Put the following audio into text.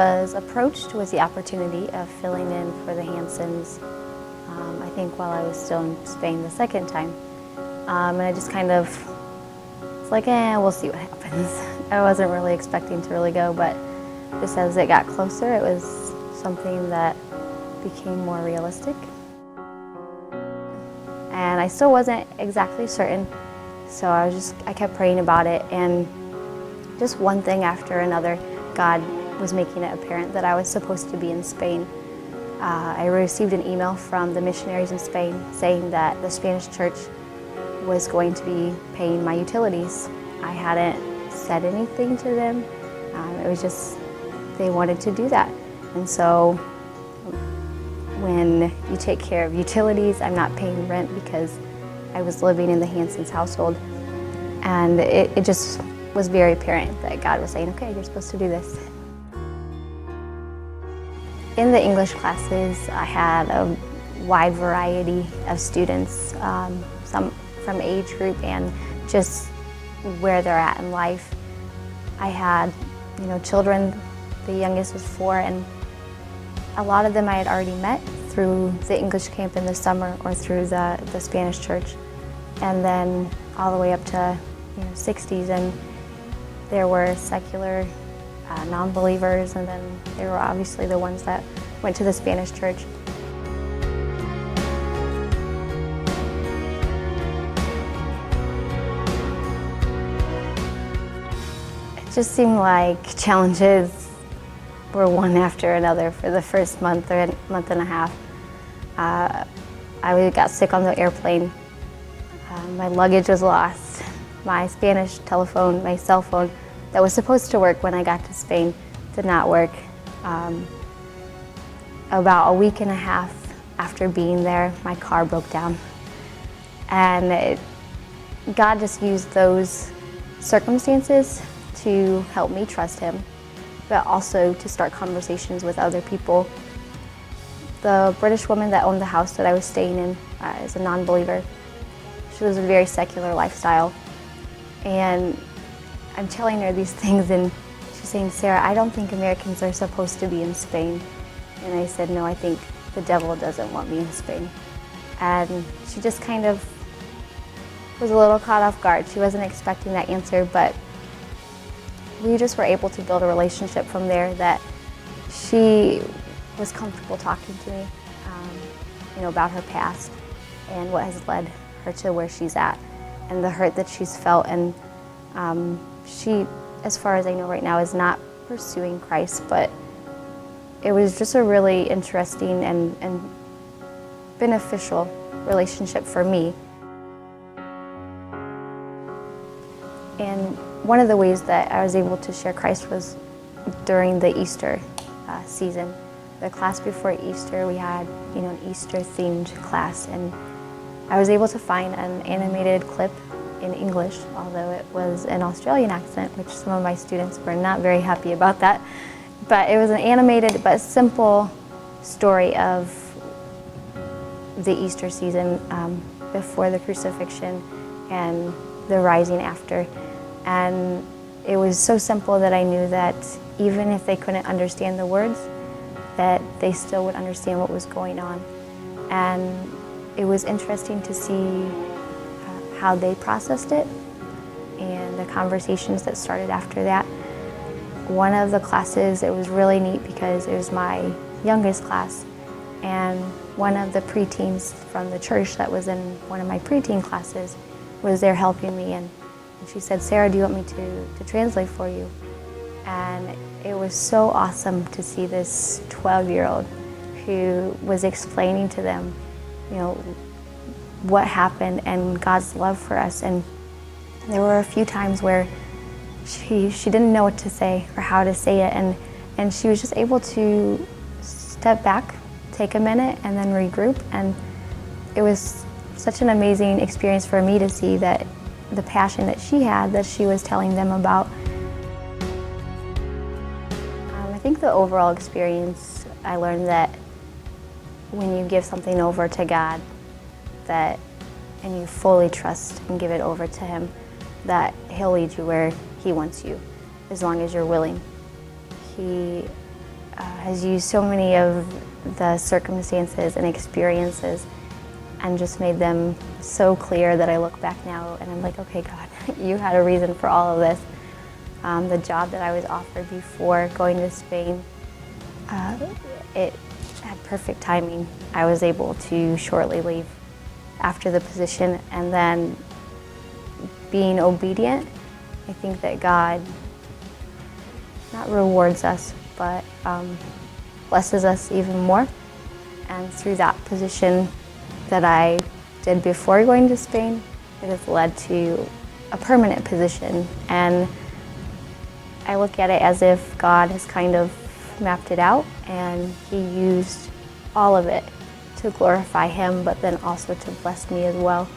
was approached with the opportunity of filling in for the Hansons, I think while I was still in Spain the second time. And I just kind of, it's like, we'll see what happens. I wasn't really expecting to really go, but just as it got closer, it was something that became more realistic. And I still wasn't exactly certain, so I kept praying about it, and just one thing after another, God was making it apparent that I was supposed to be in Spain. I received an email from the missionaries in Spain saying that the Spanish church was going to be paying my utilities. I hadn't said anything to them. It was just, they wanted to do that. And so when you take care of utilities, I'm not paying rent because I was living in the Hansons household. And it just was very apparent that God was saying, okay, you're supposed to do this. In the English classes, I had a wide variety of students, some from age group and just where they're at in life. I had, children. The youngest was 4, and a lot of them I had already met through the English camp in the summer or through the Spanish church, and then all the way up to 60s, and there were secular non-believers, and then there were obviously the ones that went to the Spanish church. It just seemed like challenges were one after another for the first month or month and a half. I got sick on the airplane. My luggage was lost. My Spanish telephone, my cell phone, that was supposed to work when I got to Spain, did not work. About a week and a half after being there, my car broke down. And God just used those circumstances to help me trust Him, but also to start conversations with other people. The British woman that owned the house that I was staying in is a non-believer. She lives a very secular lifestyle. And I'm telling her these things, and she's saying, Sarah, I don't think Americans are supposed to be in Spain. And I said, no, I think the devil doesn't want me in Spain. And she just kind of was a little caught off guard. She wasn't expecting that answer, but we just were able to build a relationship from there that she was comfortable talking to me, about her past and what has led her to where she's at and the hurt that she's felt. And she, as far as I know right now, is not pursuing Christ, but it was just a really interesting and beneficial relationship for me. And one of the ways that I was able to share Christ was during the Easter season. The class before Easter, we had an Easter-themed class, and I was able to find an animated clip in English, although it was an Australian accent, which some of my students were not very happy about that. But it was an animated but simple story of the Easter season before the crucifixion and the rising after. And it was so simple that I knew that even if they couldn't understand the words, that they still would understand what was going on. And it was interesting to see how they processed it and the conversations that started after that. One of the classes, it was really neat because it was my youngest class, and one of the preteens from the church that was in one of my preteen classes was there helping me, and she said, Sarah, do you want me to translate for you? And it was so awesome to see this 12-year-old who was explaining to them, what happened and God's love for us. And there were a few times where she didn't know what to say or how to say it, and she was just able to step back, take a minute, and then regroup. And it was such an amazing experience for me to see that the passion that she had, that she was telling them about. I think the overall experience, I learned that when you give something over to God, and you fully trust and give it over to Him, that He'll lead you where He wants you, as long as you're willing. He has used so many of the circumstances and experiences and just made them so clear that I look back now and I'm like, okay, God, you had a reason for all of this. The job that I was offered before going to Spain, it had perfect timing. I was able to shortly leave after the position, and then being obedient, I think that God not rewards us, but blesses us even more. And through that position that I did before going to Spain, it has led to a permanent position. And I look at it as if God has kind of mapped it out, and He used all of it to glorify Him, but then also to bless me as well.